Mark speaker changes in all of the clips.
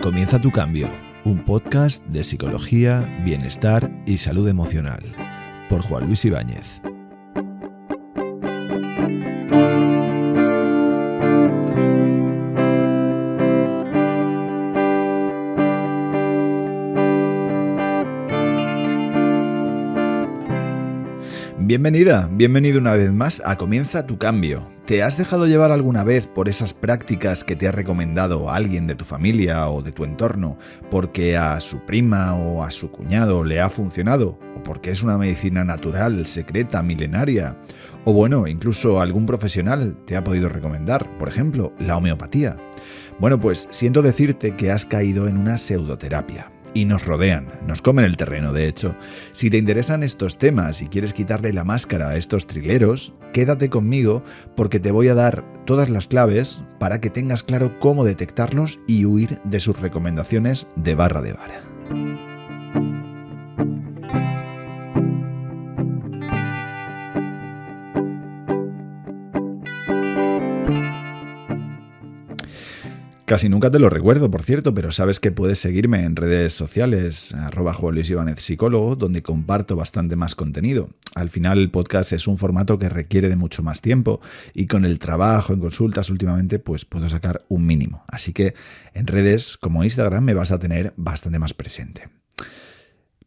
Speaker 1: Comienza tu cambio, un podcast de psicología, bienestar y salud emocional, por Juan Luis Ibáñez. Bienvenido una vez más a Comienza tu cambio. ¿Te has dejado llevar alguna vez por esas prácticas que te ha recomendado alguien de tu familia o de tu entorno porque a su prima o a su cuñado le ha funcionado? ¿O porque es una medicina natural, secreta, milenaria? O bueno, incluso algún profesional te ha podido recomendar, por ejemplo, la homeopatía. Bueno, pues siento decirte que has caído en una pseudoterapia. Y nos rodean, nos comen el terreno, de hecho. Si te interesan estos temas y quieres quitarle la máscara a estos trileros, quédate conmigo porque te voy a dar todas las claves para que tengas claro cómo detectarlos y huir de sus recomendaciones de barra de vara. Casi nunca te lo recuerdo, por cierto, pero sabes que puedes seguirme en redes sociales, @Juan Luis Ibáñez Psicólogo, donde comparto bastante más contenido. Al final el podcast es un formato que requiere de mucho más tiempo y con el trabajo en consultas últimamente pues puedo sacar un mínimo. Así que en redes como Instagram me vas a tener bastante más presente.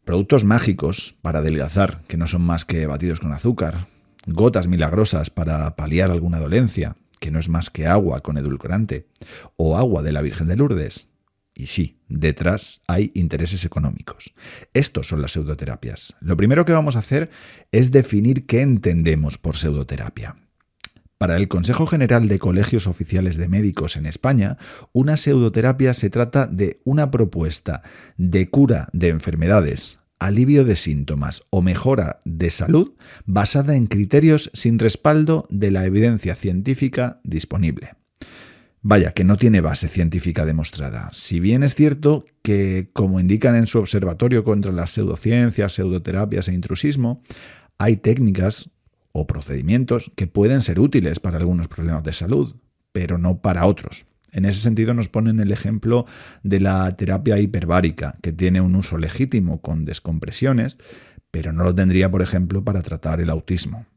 Speaker 1: Productos mágicos para adelgazar, que no son más que batidos con azúcar, gotas milagrosas para paliar alguna dolencia, que no es más que agua con edulcorante, o agua de la Virgen de Lourdes. Y sí, detrás hay intereses económicos. Estos son las pseudoterapias. Lo primero que vamos a hacer es definir qué entendemos por pseudoterapia. Para el Consejo General de Colegios Oficiales de Médicos en España, una pseudoterapia se trata de una propuesta de cura de enfermedades, alivio de síntomas o mejora de salud basada en criterios sin respaldo de la evidencia científica disponible. Vaya, que no tiene base científica demostrada. Si bien es cierto que, como indican en su Observatorio contra las Pseudociencias, Pseudoterapias e Intrusismo, hay técnicas o procedimientos que pueden ser útiles para algunos problemas de salud, pero no para otros. En ese sentido nos ponen el ejemplo de la terapia hiperbárica, que tiene un uso legítimo con descompresiones, pero no lo tendría, por ejemplo, para tratar el autismo.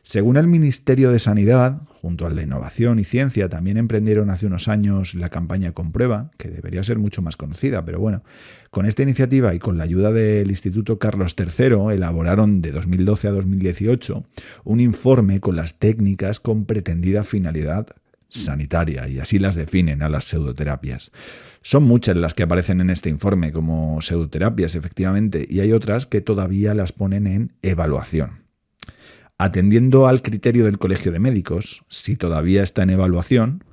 Speaker 1: Según el Ministerio de Sanidad, junto al de Innovación y Ciencia, también emprendieron hace unos años la campaña Comprueba, que debería ser mucho más conocida, pero bueno, con esta iniciativa y con la ayuda del Instituto Carlos III, elaboraron de 2012 a 2018 un informe con las técnicas con pretendida finalidad sanitaria, y así las definen a las pseudoterapias. Son muchas las que aparecen en este informe como pseudoterapias, efectivamente, y hay otras que todavía las ponen en evaluación. Atendiendo al criterio del Colegio de Médicos, si todavía está en evaluación,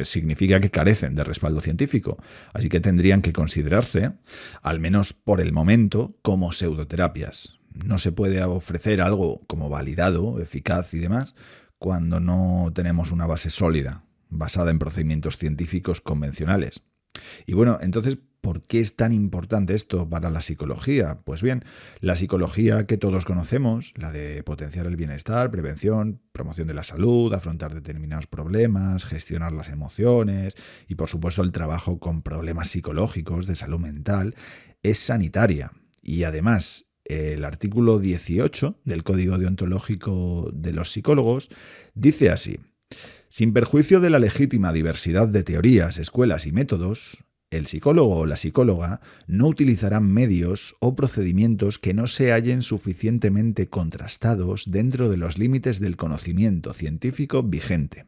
Speaker 1: significa que carecen de respaldo científico, así que tendrían que considerarse, al menos por el momento, como pseudoterapias. No se puede ofrecer algo como validado, eficaz y demás, cuando no tenemos una base sólida, basada en procedimientos científicos convencionales. Y bueno, entonces, ¿por qué es tan importante esto para la psicología? Pues bien, la psicología que todos conocemos, la de potenciar el bienestar, prevención, promoción de la salud, afrontar determinados problemas, gestionar las emociones y, por supuesto, el trabajo con problemas psicológicos de salud mental, es sanitaria. Y además, el artículo 18 del Código Deontológico de los Psicólogos dice así: sin perjuicio de la legítima diversidad de teorías, escuelas y métodos, el psicólogo o la psicóloga no utilizarán medios o procedimientos que no se hallen suficientemente contrastados dentro de los límites del conocimiento científico vigente.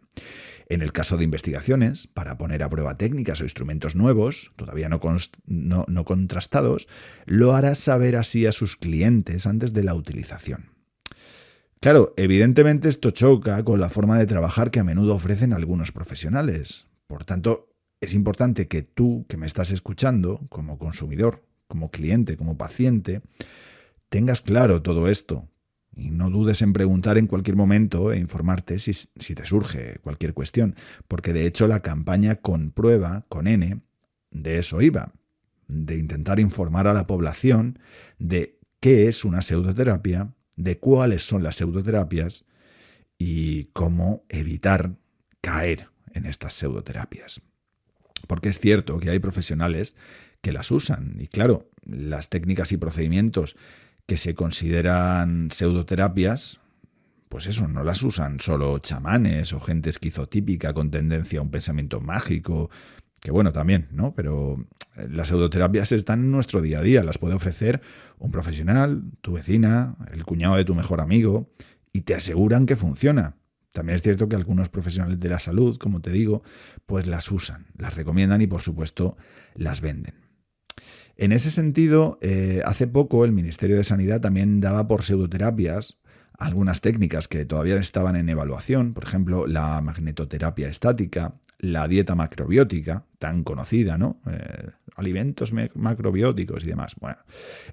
Speaker 1: En el caso de investigaciones, para poner a prueba técnicas o instrumentos nuevos, todavía no contrastados, lo hará saber así a sus clientes antes de la utilización. Claro, evidentemente esto choca con la forma de trabajar que a menudo ofrecen algunos profesionales. Por tanto, es importante que tú, que me estás escuchando, como consumidor, como cliente, como paciente, tengas claro todo esto. Y no dudes en preguntar en cualquier momento e informarte si te surge cualquier cuestión, porque de hecho la campaña Comprueba, con N, de eso iba, de intentar informar a la población de qué es una pseudoterapia, de cuáles son las pseudoterapias y cómo evitar caer en estas pseudoterapias. Porque es cierto que hay profesionales que las usan. Y claro, las técnicas y procedimientos que se consideran pseudoterapias, pues eso, no las usan solo chamanes o gente esquizotípica con tendencia a un pensamiento mágico, que bueno, también, ¿no? Pero las pseudoterapias están en nuestro día a día, las puede ofrecer un profesional, tu vecina, el cuñado de tu mejor amigo, y te aseguran que funciona. También es cierto que algunos profesionales de la salud, como te digo, pues las usan, las recomiendan y por supuesto las venden. En ese sentido, hace poco el Ministerio de Sanidad también daba por pseudoterapias algunas técnicas que todavía estaban en evaluación, por ejemplo, la magnetoterapia estática, la dieta macrobiótica, tan conocida, ¿no? Alimentos macrobióticos y demás. Bueno,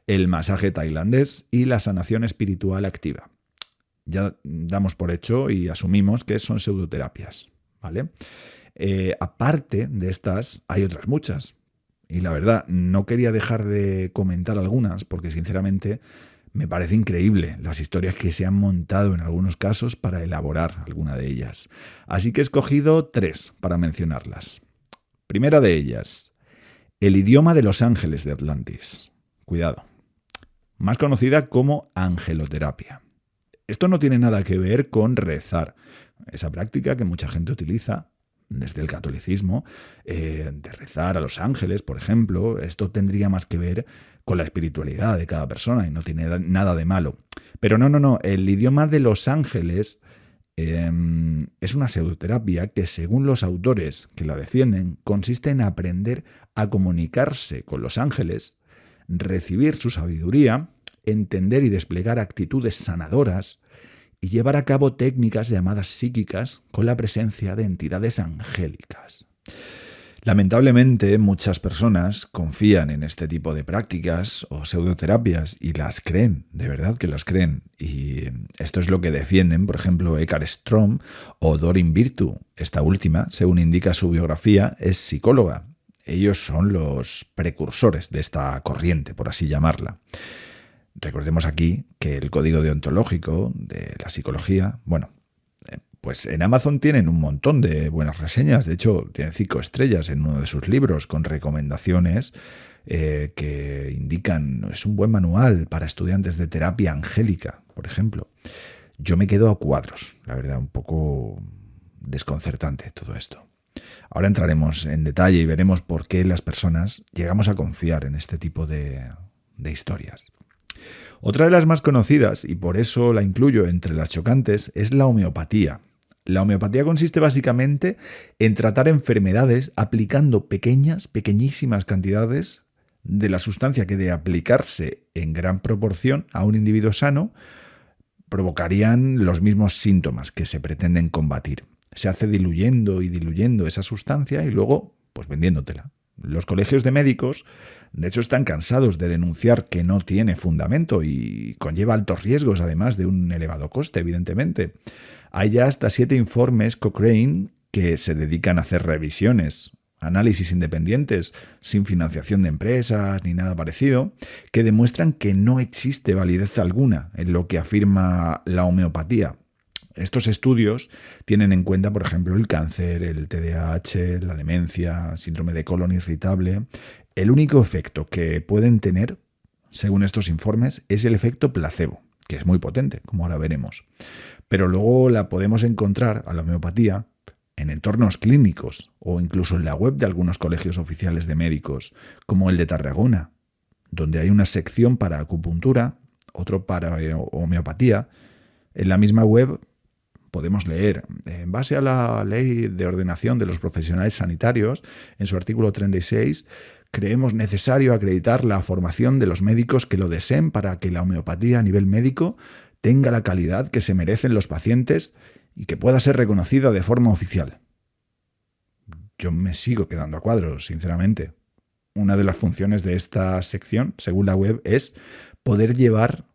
Speaker 1: el masaje tailandés y la sanación espiritual activa. Ya damos por hecho y asumimos que son pseudoterapias, ¿vale? Aparte de estas, hay otras muchas. Y la verdad, no quería dejar de comentar algunas porque sinceramente me parece increíble las historias que se han montado en algunos casos para elaborar alguna de ellas. Así que he escogido 3 para mencionarlas. Primera de ellas, el idioma de los ángeles de Atlantis. Cuidado. Más conocida como angeloterapia. Esto no tiene nada que ver con rezar, esa práctica que mucha gente utiliza desde el catolicismo, de rezar a los ángeles, por ejemplo. Esto tendría más que ver con la espiritualidad de cada persona y no tiene nada de malo. Pero no. El idioma de los ángeles es una pseudoterapia que, según los autores que la defienden, consiste en aprender a comunicarse con los ángeles, recibir su sabiduría, entender y desplegar actitudes sanadoras y llevar a cabo técnicas llamadas psíquicas con la presencia de entidades angélicas. Lamentablemente, muchas personas confían en este tipo de prácticas o pseudoterapias y las creen, de verdad que las creen. Y esto es lo que defienden, por ejemplo, Eckhart Strom o Doreen Virtue. Esta última, según indica su biografía, es psicóloga. Ellos son los precursores de esta corriente, por así llamarla. Recordemos aquí que el código deontológico de la psicología, pues en Amazon tienen un montón de buenas reseñas. De hecho, tienen 5 estrellas en uno de sus libros con recomendaciones que indican, es un buen manual para estudiantes de terapia angélica, por ejemplo. Yo me quedo a cuadros, la verdad, un poco desconcertante todo esto. Ahora entraremos en detalle y veremos por qué las personas llegamos a confiar en este tipo de historias. Otra de las más conocidas, y por eso la incluyo entre las chocantes, es la homeopatía. La homeopatía consiste básicamente en tratar enfermedades aplicando pequeñísimas cantidades de la sustancia que, de aplicarse en gran proporción a un individuo sano, provocarían los mismos síntomas que se pretenden combatir. Se hace diluyendo esa sustancia y luego, pues vendiéndotela. Los colegios de médicos, de hecho, están cansados de denunciar que no tiene fundamento y conlleva altos riesgos, además de un elevado coste, evidentemente. Hay ya hasta 7 informes Cochrane que se dedican a hacer revisiones, análisis independientes, sin financiación de empresas ni nada parecido, que demuestran que no existe validez alguna en lo que afirma la homeopatía. Estos estudios tienen en cuenta, por ejemplo, el cáncer, el TDAH, la demencia, síndrome de colon irritable. El único efecto que pueden tener, según estos informes, es el efecto placebo, que es muy potente, como ahora veremos. Pero luego la podemos encontrar, a la homeopatía, en entornos clínicos o incluso en la web de algunos colegios oficiales de médicos, como el de Tarragona, donde hay una sección para acupuntura, otro para homeopatía. En la misma web podemos leer, en base a la Ley de Ordenación de los Profesionales Sanitarios, en su artículo 36, creemos necesario acreditar la formación de los médicos que lo deseen para que la homeopatía a nivel médico tenga la calidad que se merecen los pacientes y que pueda ser reconocida de forma oficial. Yo me sigo quedando a cuadros, sinceramente. Una de las funciones de esta sección, según la web, es poder llevar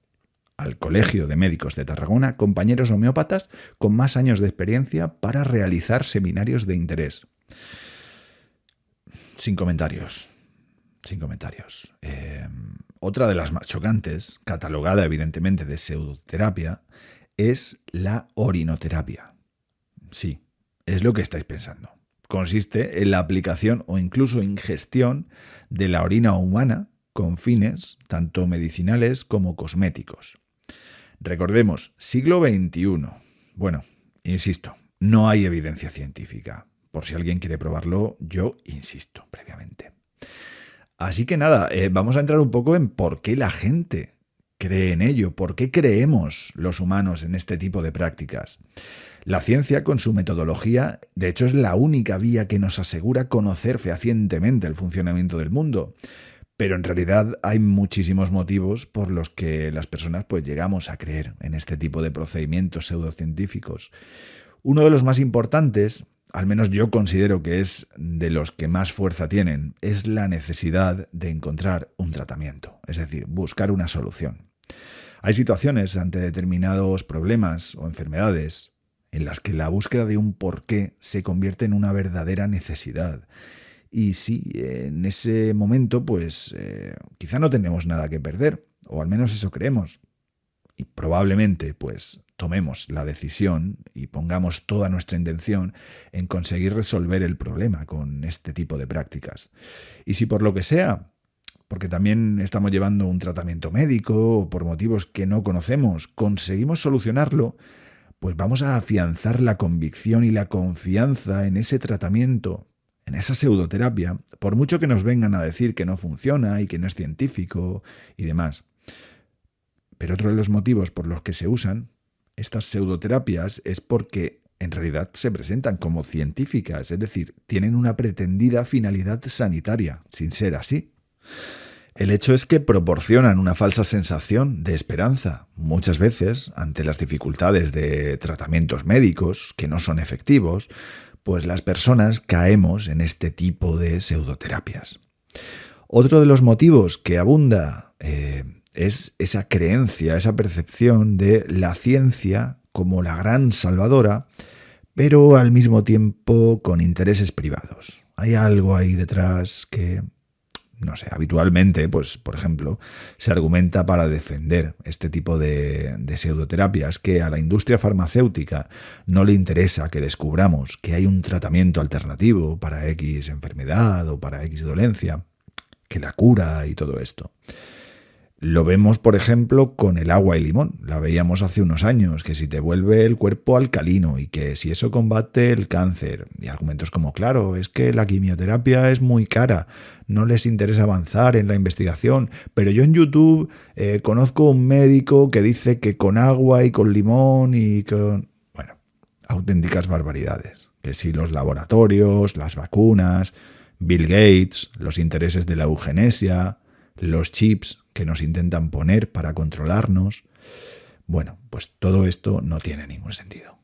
Speaker 1: al Colegio de Médicos de Tarragona compañeros homeópatas con más años de experiencia para realizar seminarios de interés. Sin comentarios. Otra de las más chocantes, catalogada evidentemente de pseudoterapia, es la orinoterapia. Sí, es lo que estáis pensando. consiste en la aplicación o incluso ingestión de la orina humana con fines tanto medicinales como cosméticos. Recordemos, siglo XXI. Bueno, insisto, no hay evidencia científica. Por si alguien quiere probarlo, yo insisto previamente. Así que nada, vamos a entrar un poco en por qué la gente cree en ello, por qué creemos los humanos en este tipo de prácticas. La ciencia, con su metodología, de hecho es la única vía que nos asegura conocer fehacientemente el funcionamiento del mundo. Pero en realidad hay muchísimos motivos por los que las personas pues llegamos a creer en este tipo de procedimientos pseudocientíficos. Uno de los más importantes, al menos yo considero que es de los que más fuerza tienen, es la necesidad de encontrar un tratamiento, es decir, buscar una solución. Hay situaciones ante determinados problemas o enfermedades en las que la búsqueda de un porqué se convierte en una verdadera necesidad. Y sí, en ese momento, pues quizá no tenemos nada que perder, o al menos eso creemos. Y probablemente, pues, tomemos la decisión y pongamos toda nuestra intención en conseguir resolver el problema con este tipo de prácticas. Y si por lo que sea, porque también estamos llevando un tratamiento médico o por motivos que no conocemos, conseguimos solucionarlo, pues vamos a afianzar la convicción y la confianza en ese tratamiento, en esa pseudoterapia, por mucho que nos vengan a decir que no funciona y que no es científico y demás. Pero otro de los motivos por los que se usan estas pseudoterapias es porque en realidad se presentan como científicas, es decir, tienen una pretendida finalidad sanitaria, sin ser así. El hecho es que proporcionan una falsa sensación de esperanza, muchas veces ante las dificultades de tratamientos médicos que no son efectivos, pues las personas caemos en este tipo de pseudoterapias. Otro de los motivos que abunda es esa creencia, esa percepción de la ciencia como la gran salvadora, pero al mismo tiempo con intereses privados. Hay algo ahí detrás que, no sé, habitualmente, pues, por ejemplo, se argumenta para defender este tipo de pseudoterapias que a la industria farmacéutica no le interesa que descubramos que hay un tratamiento alternativo para X enfermedad o para X dolencia, que la cura y todo esto. Lo vemos, por ejemplo, con el agua y limón. La veíamos hace unos años, que si te vuelve el cuerpo alcalino y que si eso combate el cáncer. Y argumentos como, claro, es que la quimioterapia es muy cara, no les interesa avanzar en la investigación. Pero yo en YouTube conozco un médico que dice que con agua y con limón y con... Bueno, auténticas barbaridades. Que si los laboratorios, las vacunas, Bill Gates, los intereses de la eugenesia, los chips que nos intentan poner para controlarnos. Bueno, pues todo esto no tiene ningún sentido.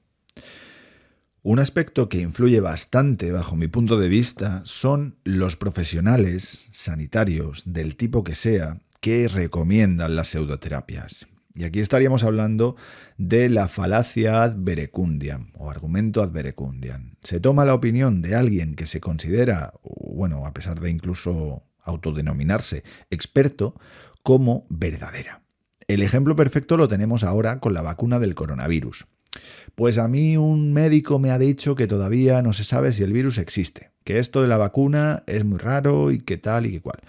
Speaker 1: Un aspecto que influye bastante, bajo mi punto de vista, son los profesionales sanitarios, del tipo que sea, que recomiendan las pseudoterapias. Y aquí estaríamos hablando de la falacia ad verecundiam, o argumento ad verecundiam. Se toma la opinión de alguien que se considera, bueno, a pesar de incluso autodenominarse experto, como verdadera. El ejemplo perfecto lo tenemos ahora con la vacuna del coronavirus. Pues a mí un médico me ha dicho que todavía no se sabe si el virus existe, que esto de la vacuna es muy raro y que tal y que cual.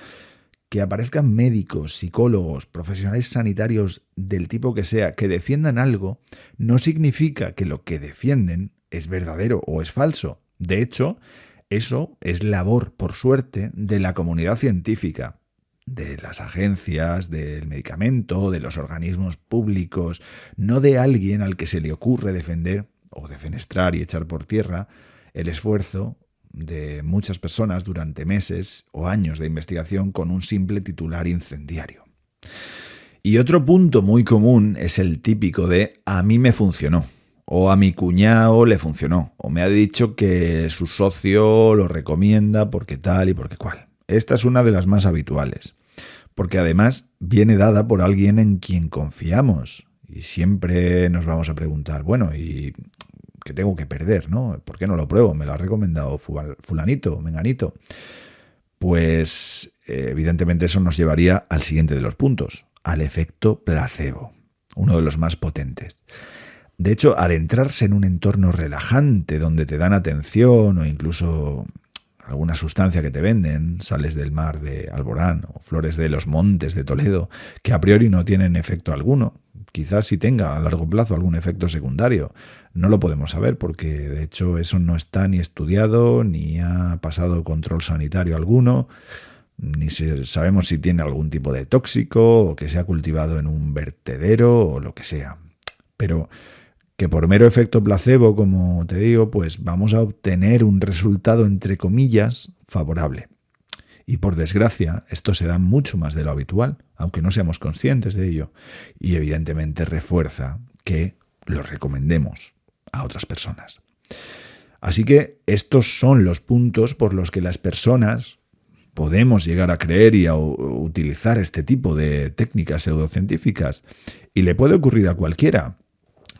Speaker 1: Que aparezcan médicos, psicólogos, profesionales sanitarios del tipo que sea, que defiendan algo, no significa que lo que defienden es verdadero o es falso. De hecho, eso es labor, por suerte, de la comunidad científica, de las agencias, del medicamento, de los organismos públicos, no de alguien al que se le ocurre defender o defenestrar y echar por tierra el esfuerzo de muchas personas durante meses o años de investigación con un simple titular incendiario. Y otro punto muy común es el típico de «a mí me funcionó», o «a mi cuñado le funcionó», o «me ha dicho que su socio lo recomienda porque tal y porque cual». Esta es una de las más habituales, porque además viene dada por alguien en quien confiamos. Y siempre nos vamos a preguntar, bueno, ¿y qué tengo que perder, no? ¿Por qué no lo pruebo? Me lo ha recomendado fulanito, menganito. Pues evidentemente eso nos llevaría al siguiente de los puntos, al efecto placebo, uno de los más potentes. De hecho, adentrarse en un entorno relajante donde te dan atención o incluso alguna sustancia que te venden, sales del mar de Alborán o flores de los montes de Toledo, que a priori no tienen efecto alguno. Quizás sí tenga a largo plazo algún efecto secundario. No lo podemos saber porque de hecho eso no está ni estudiado, ni ha pasado control sanitario alguno, ni sabemos si tiene algún tipo de tóxico o que se ha cultivado en un vertedero o lo que sea. Pero que por mero efecto placebo, como te digo, pues vamos a obtener un resultado, entre comillas, favorable. Y por desgracia, esto se da mucho más de lo habitual, aunque no seamos conscientes de ello. Y evidentemente refuerza que lo recomendemos a otras personas. Así que estos son los puntos por los que las personas podemos llegar a creer y a utilizar este tipo de técnicas pseudocientíficas. Y le puede ocurrir a cualquiera.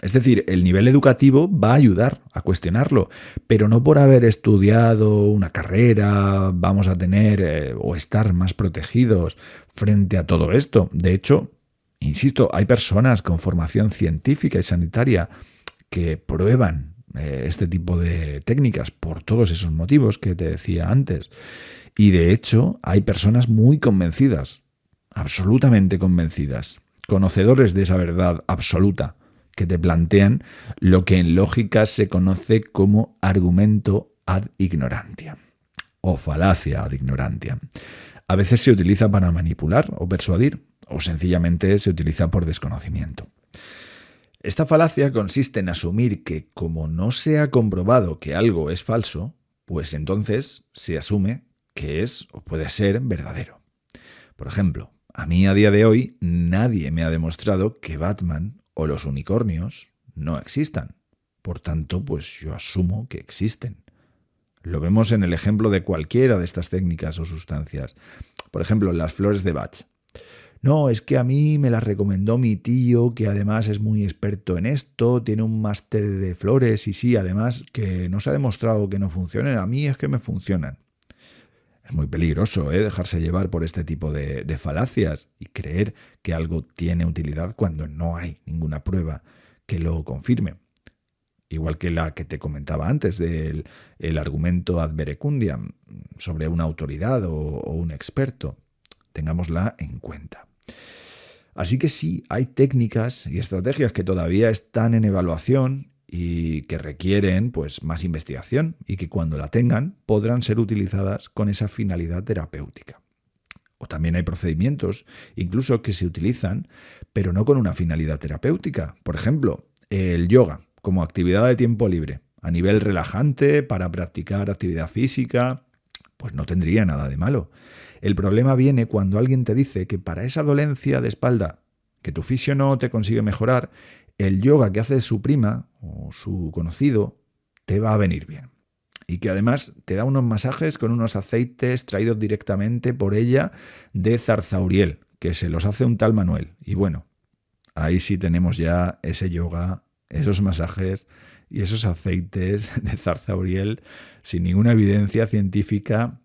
Speaker 1: Es decir, el nivel educativo va a ayudar a cuestionarlo, pero no por haber estudiado una carrera vamos a tener o estar más protegidos frente a todo esto. De hecho, insisto, hay personas con formación científica y sanitaria que prueban este tipo de técnicas por todos esos motivos que te decía antes. Y de hecho, hay personas muy convencidas, absolutamente convencidas, conocedores de esa verdad absoluta, que te plantean lo que en lógica se conoce como argumento ad ignorantiam o falacia ad ignorantiam. A veces se utiliza para manipular o persuadir, o sencillamente se utiliza por desconocimiento. Esta falacia consiste en asumir que como no se ha comprobado que algo es falso, pues entonces se asume que es o puede ser verdadero. Por ejemplo, a mí a día de hoy nadie me ha demostrado que Batman o los unicornios no existan. Por tanto, pues yo asumo que existen. Lo vemos en el ejemplo de cualquiera de estas técnicas o sustancias. Por ejemplo, las flores de Bach. No, es que a mí me las recomendó mi tío, que además es muy experto en esto, tiene un máster de flores y sí, además que no se ha demostrado que no funcionen. A mí es que me funcionan. Es muy peligroso dejarse llevar por este tipo de falacias y creer que algo tiene utilidad cuando no hay ninguna prueba que lo confirme. Igual que la que te comentaba antes del argumento ad verecundiam sobre una autoridad o un experto. Tengámosla en cuenta. Así que sí, hay técnicas y estrategias que todavía están en evaluación y que requieren pues más investigación y que cuando la tengan podrán ser utilizadas con esa finalidad terapéutica. O también hay procedimientos incluso que se utilizan pero no con una finalidad terapéutica. Por ejemplo, el yoga como actividad de tiempo libre a nivel relajante para practicar actividad física, pues no tendría nada de malo. El problema viene cuando alguien te dice que para esa dolencia de espalda que tu fisio no te consigue mejorar, el yoga que hace su prima o su conocido te va a venir bien. Y que además te da unos masajes con unos aceites traídos directamente por ella de zarzauriel, que se los hace un tal Manuel. Y bueno, ahí sí tenemos ya ese yoga, esos masajes y esos aceites de zarzauriel sin ninguna evidencia científica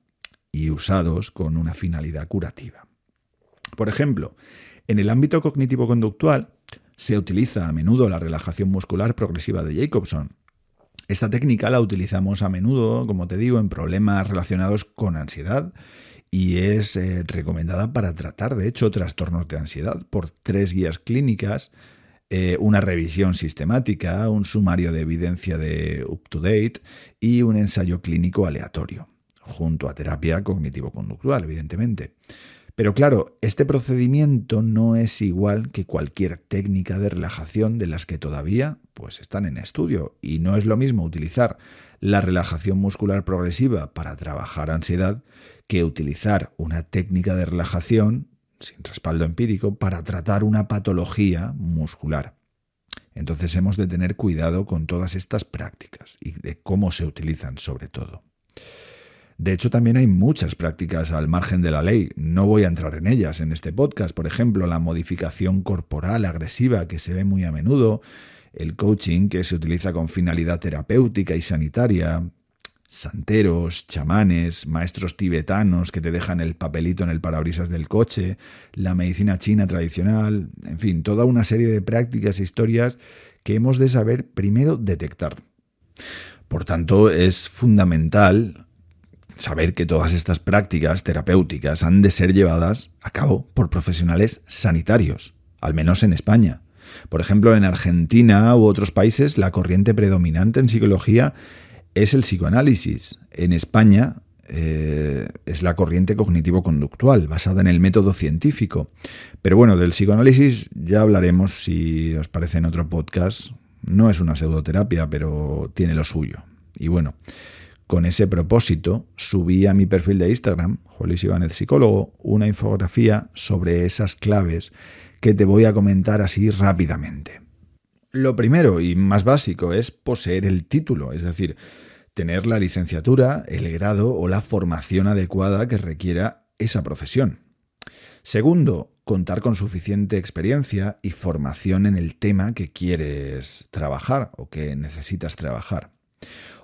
Speaker 1: y usados con una finalidad curativa. Por ejemplo, en el ámbito cognitivo-conductual, se utiliza a menudo la relajación muscular progresiva de Jacobson. Esta técnica la utilizamos a menudo, como te digo, en problemas relacionados con ansiedad y es recomendada para tratar, de hecho, trastornos de ansiedad por 3 guías clínicas, una revisión sistemática, un sumario de evidencia de up-to-date y un ensayo clínico aleatorio, junto a terapia cognitivo-conductual, evidentemente. Pero claro, este procedimiento no es igual que cualquier técnica de relajación de las que todavía pues, están en estudio. Y no es lo mismo utilizar la relajación muscular progresiva para trabajar ansiedad que utilizar una técnica de relajación sin respaldo empírico para tratar una patología muscular. Entonces hemos de tener cuidado con todas estas prácticas y de cómo se utilizan sobre todo. De hecho, también hay muchas prácticas al margen de la ley. No voy a entrar en ellas en este podcast. Por ejemplo, la modificación corporal agresiva que se ve muy a menudo, el coaching que se utiliza con finalidad terapéutica y sanitaria, santeros, chamanes, maestros tibetanos que te dejan el papelito en el parabrisas del coche, la medicina china tradicional, en fin, toda una serie de prácticas e historias que hemos de saber primero detectar. Por tanto, es fundamental saber que todas estas prácticas terapéuticas han de ser llevadas a cabo por profesionales sanitarios, al menos en España. Por ejemplo, en Argentina u otros países, la corriente predominante en psicología es el psicoanálisis. En España es la corriente cognitivo-conductual, basada en el método científico. Pero bueno, del psicoanálisis ya hablaremos, si os parece, en otro podcast. No es una pseudoterapia, pero tiene lo suyo. Y bueno, con ese propósito subí a mi perfil de Instagram, Juan Luis Ibáñez Psicólogo, una infografía sobre esas claves que te voy a comentar así rápidamente. Lo primero y más básico es poseer el título, es decir, tener la licenciatura, el grado o la formación adecuada que requiera esa profesión. Segundo, contar con suficiente experiencia y formación en el tema que quieres trabajar o que necesitas trabajar.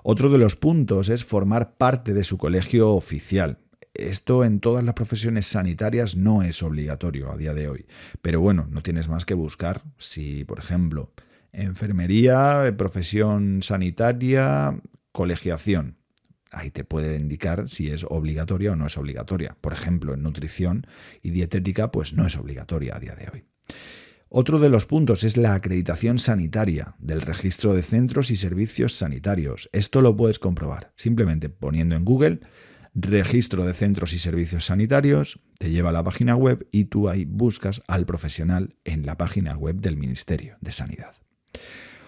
Speaker 1: Otro de los puntos es formar parte de su colegio oficial. Esto en todas las profesiones sanitarias no es obligatorio a día de hoy. Pero bueno, no tienes más que buscar si, por ejemplo, enfermería, profesión sanitaria, colegiación. Ahí te puede indicar si es obligatoria o no es obligatoria. Por ejemplo, en nutrición y dietética, pues no es obligatoria a día de hoy. Otro de los puntos es la acreditación sanitaria del registro de centros y servicios sanitarios. Esto lo puedes comprobar simplemente poniendo en Google registro de centros y servicios sanitarios, te lleva a la página web y tú ahí buscas al profesional en la página web del Ministerio de Sanidad.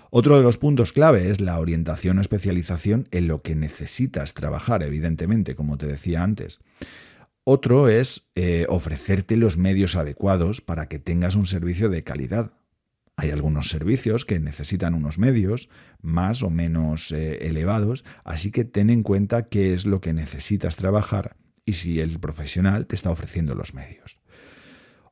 Speaker 1: Otro de los puntos clave es la orientación o especialización en lo que necesitas trabajar, evidentemente, como te decía antes. Otro es ofrecerte los medios adecuados para que tengas un servicio de calidad. Hay algunos servicios que necesitan unos medios más o menos elevados, así que ten en cuenta qué es lo que necesitas trabajar y si el profesional te está ofreciendo los medios.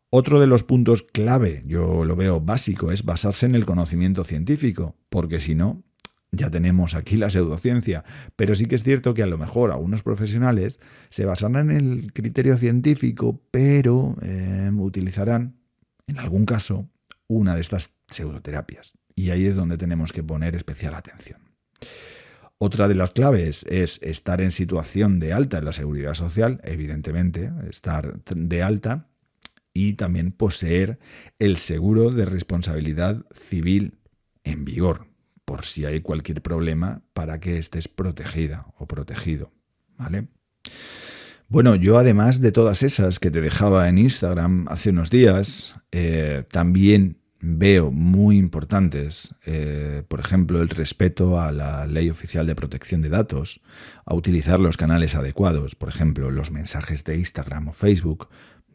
Speaker 1: Otro de los puntos clave, yo lo veo básico, es basarse en el conocimiento científico, porque si no, ya tenemos aquí la pseudociencia. Pero sí que es cierto que a lo mejor algunos profesionales se basarán en el criterio científico, pero utilizarán, en algún caso, una de estas pseudoterapias. Y ahí es donde tenemos que poner especial atención. Otra de las claves es estar en situación de alta en la seguridad social, evidentemente, estar de alta, y también poseer el seguro de responsabilidad civil en vigor, por si hay cualquier problema, para que estés protegida o protegido, ¿vale? Bueno, yo además de todas esas que te dejaba en Instagram hace unos días, también veo muy importantes, por ejemplo, el respeto a la Ley Oficial de Protección de Datos, a utilizar los canales adecuados, por ejemplo, los mensajes de Instagram o Facebook,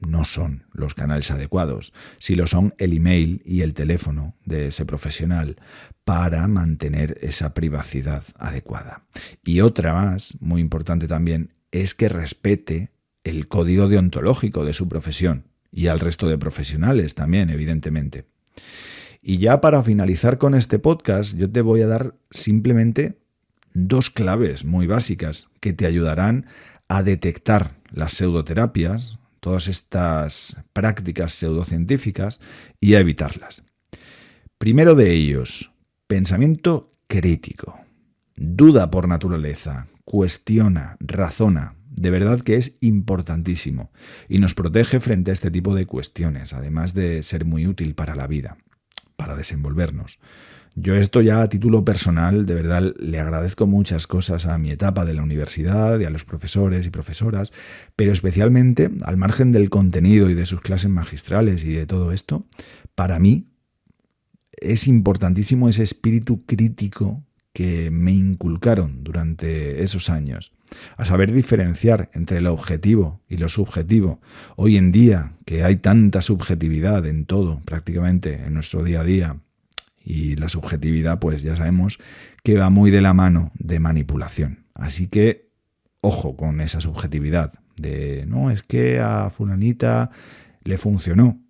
Speaker 1: no son los canales adecuados. Si lo son, el email y el teléfono de ese profesional para mantener esa privacidad adecuada. Y otra más, muy importante también, es que respete el código deontológico de su profesión y al resto de profesionales también, evidentemente. Y ya para finalizar con este podcast, yo te voy a dar simplemente 2 claves muy básicas que te ayudarán a detectar las pseudoterapias, todas estas prácticas pseudocientíficas, y a evitarlas. Primero de ellos, pensamiento crítico. Duda por naturaleza, cuestiona, razona. De verdad que es importantísimo y nos protege frente a este tipo de cuestiones, además de ser muy útil para la vida, para desenvolvernos. Yo esto ya a título personal, de verdad, le agradezco muchas cosas a mi etapa de la universidad y a los profesores y profesoras, pero especialmente, al margen del contenido y de sus clases magistrales y de todo esto, para mí es importantísimo ese espíritu crítico que me inculcaron durante esos años, a saber diferenciar entre lo objetivo y lo subjetivo. Hoy en día, que hay tanta subjetividad en todo, prácticamente en nuestro día a día, y la subjetividad, pues ya sabemos que va muy de la mano de manipulación. Así que, ojo con esa subjetividad de, no, es que a fulanita le funcionó.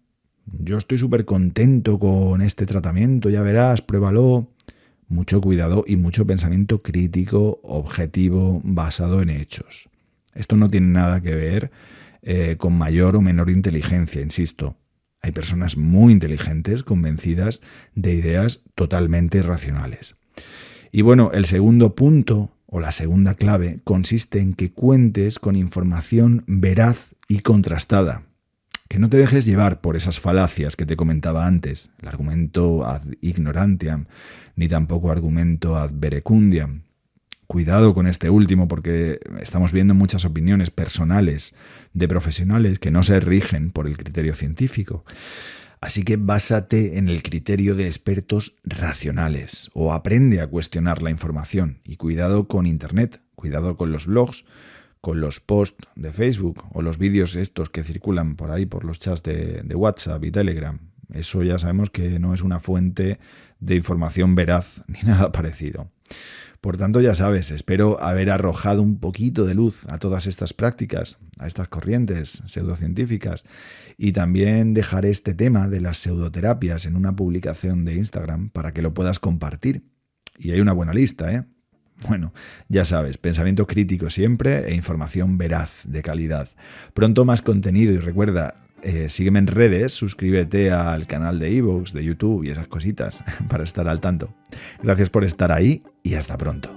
Speaker 1: Yo estoy súper contento con este tratamiento, ya verás, pruébalo. Mucho cuidado y mucho pensamiento crítico, objetivo, basado en hechos. Esto no tiene nada que ver con mayor o menor inteligencia, insisto. Hay personas muy inteligentes, convencidas de ideas totalmente irracionales. Y bueno, el segundo punto o la segunda clave consiste en que cuentes con información veraz y contrastada. Que no te dejes llevar por esas falacias que te comentaba antes, el argumento ad ignorantiam, ni tampoco argumento ad verecundiam. Cuidado con este último porque estamos viendo muchas opiniones personales de profesionales que no se rigen por el criterio científico. Así que básate en el criterio de expertos racionales o aprende a cuestionar la información. Y cuidado con Internet, cuidado con los blogs, con los posts de Facebook o los vídeos estos que circulan por ahí por los chats de WhatsApp y Telegram. Eso ya sabemos que no es una fuente de información veraz ni nada parecido. Por tanto, ya sabes, espero haber arrojado un poquito de luz a todas estas prácticas, a estas corrientes pseudocientíficas, y también dejaré este tema de las pseudoterapias en una publicación de Instagram para que lo puedas compartir. Y hay una buena lista, ¿eh? Bueno, ya sabes, pensamiento crítico siempre e información veraz, de calidad. Pronto más contenido y recuerda, sígueme en redes, suscríbete al canal de iVoox, de YouTube y esas cositas para estar al tanto. Gracias por estar ahí y hasta pronto.